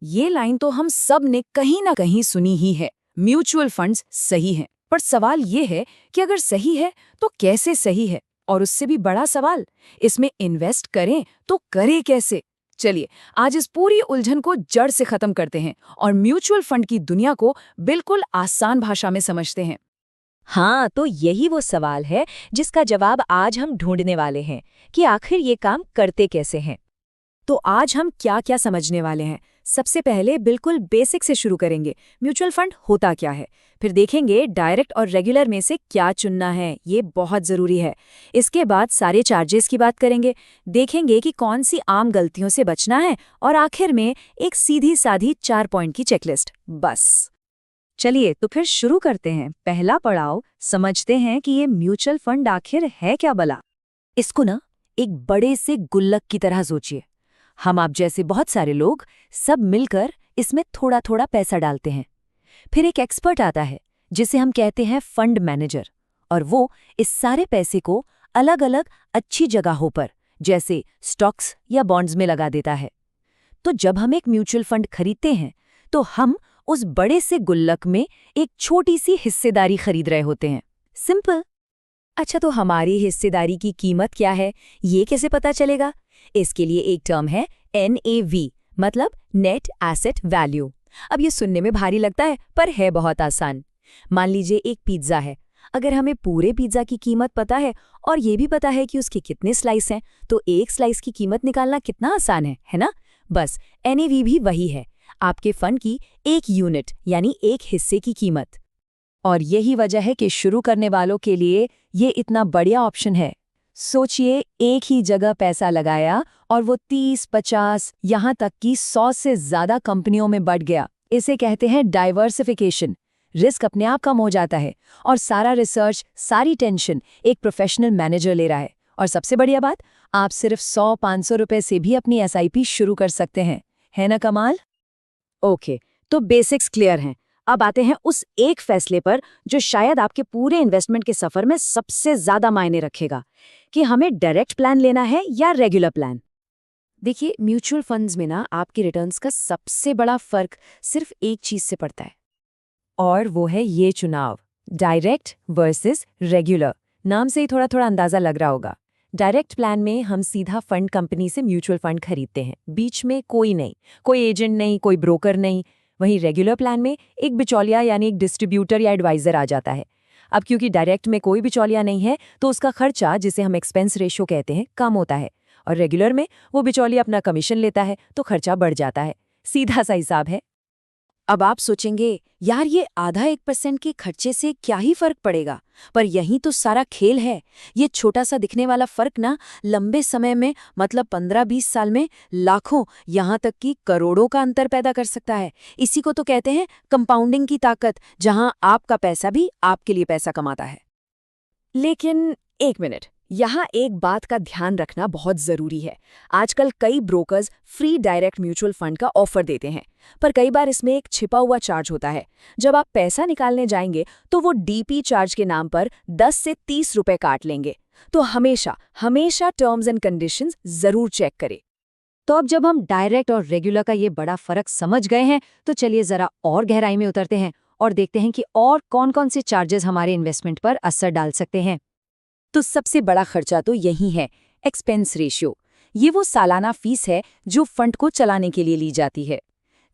ये लाइन तो हम सब ने कहीं ना कहीं सुनी ही है। म्यूचुअल फंड्स सही हैं, पर सवाल ये है कि अगर सही है तो कैसे सही है, और उससे भी बड़ा सवाल, इसमें इन्वेस्ट करें तो करें कैसे। चलिए आज इस पूरी उलझन को जड़ से खत्म करते हैं और म्यूचुअल फंड की दुनिया को बिल्कुल आसान भाषा में समझते हैं। हाँ, तो यही वो सवाल है जिसका जवाब आज हम ढूंढने वाले हैं कि आखिर ये काम करते कैसे हैं। तो आज हम क्या क्या समझने वाले हैं। सबसे पहले बिल्कुल बेसिक से शुरू करेंगे, म्यूचुअल फंड होता क्या है। फिर देखेंगे डायरेक्ट और रेगुलर में से क्या चुनना है, ये बहुत ज़रूरी है। इसके बाद सारे चार्जेस की बात करेंगे, देखेंगे कि कौन सी आम गलतियों से बचना है, और आखिर में एक सीधी साधी 4 पॉइंट की चेकलिस्ट। बस चलिए तो फिर शुरू करते हैं। पहला पड़ाव समझते हैं कि ये म्यूचुअल फंड आखिर है क्या भला। इसको ना एक बड़े से गुल्लक की तरह सोचिए। हम आप जैसे बहुत सारे लोग सब मिलकर इसमें थोड़ा थोड़ा पैसा डालते हैं। फिर एक एक्सपर्ट आता है जिसे हम कहते हैं फंड मैनेजर, और वो इस सारे पैसे को अलग अलग अच्छी जगहों पर जैसे स्टॉक्स या बॉन्ड्स में लगा देता है। तो जब हम एक म्यूचुअल फंड खरीदते हैं तो हम उस बड़े से गुल्लक में एक छोटी सी हिस्सेदारी खरीद रहे होते हैं। सिंपल। अच्छा, तो हमारी हिस्सेदारी की कीमत क्या है, ये कैसे पता चलेगा? इसके लिए एक टर्म है NAV, मतलब नेट एसेट वैल्यू। अब ये सुनने में भारी लगता है पर है बहुत आसान। मान लीजिए एक पिज्ज़ा है। अगर हमें पूरे पिज्ज़ा की कीमत पता है और ये भी पता है कि उसके कितने स्लाइस हैं, तो एक स्लाइस की कीमत निकालना कितना आसान है ना? बस NAV भी वही है, आपके फंड की एक यूनिट यानी एक हिस्से की कीमत। और यही वजह है कि शुरू करने वालों के लिए ये इतना बढ़िया ऑप्शन है। सोचिए, एक ही जगह पैसा लगाया और वो 30, 50, यहाँ तक कि 100 से ज़्यादा कंपनियों में बढ़ गया। इसे कहते हैं डाइवर्सिफिकेशन। रिस्क अपने आप कम हो जाता है और सारा रिसर्च, सारी टेंशन एक प्रोफेशनल मैनेजर ले रहा है। और सबसे बढ़िया बात, आप सिर्फ 100-500 रुपए से भी अपनी SIP शुरू कर सकते हैं। है ना कमाल? ओके, तो बेसिक्स क्लियर हैं। अब आते हैं उस एक फैसले पर जो शायद आपके पूरे इन्वेस्टमेंट के सफर में सबसे ज्यादा मायने रखेगा, कि हमें डायरेक्ट प्लान लेना है या रेगुलर प्लान। देखिए, म्यूचुअल फंड्स में ना आपके रिटर्न्स का सबसे बड़ा फर्क सिर्फ एक चीज से पड़ता है, और वो है ये चुनाव, डायरेक्ट वर्सेस रेगुलर। नाम से ही थोड़ा थोड़ा अंदाजा लग रहा होगा। डायरेक्ट प्लान में हम सीधा फंड कंपनी से म्यूचुअल फंड खरीदते हैं, बीच में कोई नहीं, कोई एजेंट नहीं, कोई ब्रोकर नहीं। वहीं रेगुलर प्लान में एक बिचौलिया यानी एक डिस्ट्रीब्यूटर या एडवाइजर आ जाता है। अब क्योंकि डायरेक्ट में कोई बिचौलिया नहीं है तो उसका खर्चा, जिसे हम एक्सपेंस रेशियो कहते हैं, कम होता है, और रेगुलर में वो बिचौलिया अपना कमीशन लेता है तो खर्चा बढ़ जाता है। सीधा सा हिसाब है। अब आप सोचेंगे, यार ये आधा 1% के खर्चे से क्या ही फर्क पड़ेगा, पर यही तो सारा खेल है। ये छोटा सा दिखने वाला फर्क ना लंबे समय में, मतलब 15-20 साल में लाखों, यहाँ तक कि करोड़ों का अंतर पैदा कर सकता है। इसी को तो कहते हैं कंपाउंडिंग की ताकत, जहां आपका पैसा भी आपके लिए पैसा कमाता है। लेकिन एक मिनट, यहाँ एक बात का ध्यान रखना बहुत जरूरी है। आजकल कई brokers free direct mutual fund का ऑफर देते हैं, पर कई बार इसमें एक छिपा हुआ चार्ज होता है। जब आप पैसा निकालने जाएंगे तो वो DP चार्ज के नाम पर 10 से 30 रुपए काट लेंगे। तो हमेशा हमेशा टर्म्स एंड कंडीशंस जरूर चेक करें। तो अब जब हम डायरेक्ट और रेगुलर का ये बड़ा फर्क समझ गए हैं, तो चलिए जरा और गहराई में उतरते हैं और देखते हैं कि और कौन-कौन से चार्जेस हमारे इन्वेस्टमेंट पर असर डाल सकते हैं। तो सबसे बड़ा खर्चा तो यही है, एक्सपेंस रेशियो। ये वो सालाना फीस है जो फंड को चलाने के लिए ली जाती है।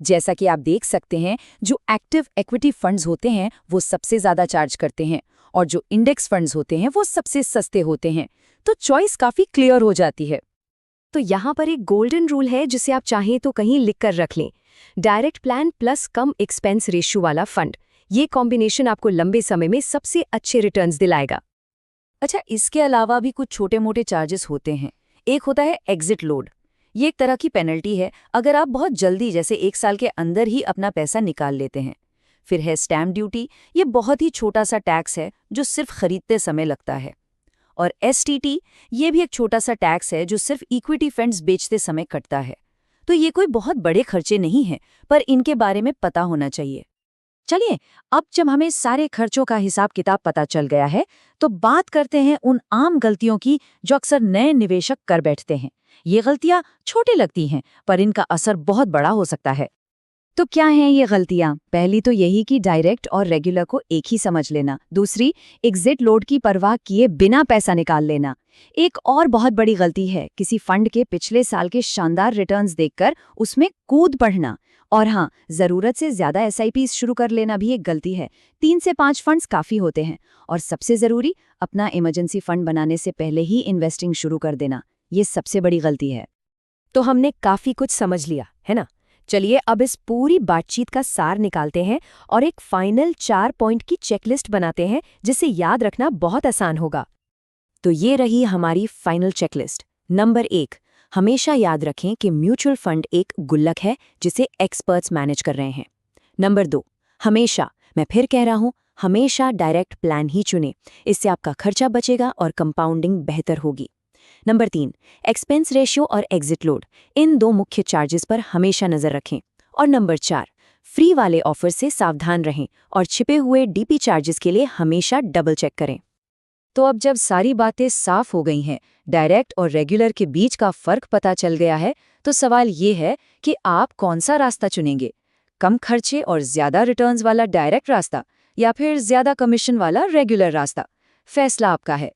जैसा कि आप देख सकते हैं, जो एक्टिव इक्विटी फंड्स होते हैं वो सबसे ज़्यादा चार्ज करते हैं, और जो इंडेक्स फंड्स होते हैं वो सबसे सस्ते होते हैं। तो चॉइस काफ़ी क्लियर हो जाती है। तो यहाँ पर एक गोल्डन रूल है जिसे आप चाहें तो कहीं लिख कर रख लें। डायरेक्ट प्लान प्लस कम एक्सपेंस रेशियो वाला फंड, ये कॉम्बिनेशन आपको लंबे समय में सबसे अच्छे रिटर्न्स दिलाएगा। अच्छा, इसके अलावा भी कुछ छोटे मोटे चार्जेस होते हैं। एक होता है एग्जिट लोड। ये एक तरह की पेनल्टी है अगर आप बहुत जल्दी, जैसे 1 साल के अंदर ही अपना पैसा निकाल लेते हैं। फिर है स्टैम्प ड्यूटी। ये बहुत ही छोटा सा टैक्स है जो सिर्फ खरीदते समय लगता है। और STT, ये भी एक छोटा सा टैक्स है जो सिर्फ इक्विटी फंड्स बेचते समय कटता है। तो ये कोई बहुत बड़े खर्चे नहीं हैं, पर इनके बारे में पता होना चाहिए। चलिए, अब जब हमें सारे खर्चों का हिसाब किताब पता चल गया है, तो बात करते हैं उन आम गलतियों की जो अक्सर नए निवेशक कर बैठते हैं। ये गलतियां छोटी लगती हैं, पर इनका असर बहुत बड़ा हो सकता है। तो क्या हैं ये गलतियां? पहली तो यही कि डायरेक्ट और रेगुलर को एक ही समझ लेना। दूसरी, एग्जिट लोड की परवाह किए बिना पैसा निकाल लेना। एक और बहुत बड़ी गलती है किसी फंड के पिछले साल के शानदार रिटर्न्स देखकर उसमें कूद पड़ना। और हाँ, जरूरत से ज्यादा एसआईपीज शुरू कर लेना भी एक गलती है। 3 से 5 फंड्स काफी होते हैं। और सबसे जरूरी, अपना इमरजेंसी फंड बनाने से पहले ही इन्वेस्टिंग शुरू कर देना। ये सबसे बड़ी गलती है। तो हमने काफी कुछ समझ लिया, है ना? चलिए अब इस पूरी बातचीत का सार निकालते हैं और एक फाइनल 4 पॉइंट की चेकलिस्ट बनाते हैं जिसे याद रखना बहुत आसान होगा। तो ये रही हमारी फाइनल चेकलिस्ट। नंबर 1, हमेशा याद रखें कि म्यूचुअल फंड एक गुल्लक है जिसे एक्सपर्ट्स मैनेज कर रहे हैं। नंबर 2, हमेशा, मैं फिर कह रहा हूं, हमेशा डायरेक्ट प्लान ही चुनें। इससे आपका खर्चा बचेगा और कंपाउंडिंग बेहतर होगी। नंबर 3, एक्सपेंस रेशियो और एग्जिट लोड, इन 2 मुख्य चार्जेस पर हमेशा नजर रखें। और नंबर 4, फ्री वाले ऑफर से सावधान रहें और छिपे हुए डीपी चार्जेस के लिए हमेशा डबल चेक करें। तो अब जब सारी बातें साफ हो गई हैं, डायरेक्ट और रेगुलर के बीच का फर्क पता चल गया है, तो सवाल ये है कि आप कौन सा रास्ता चुनेंगे? कम खर्चे और ज्यादा रिटर्न्स वाला डायरेक्ट रास्ता या फिर ज्यादा कमीशन वाला रेगुलर रास्ता? फैसला आपका है।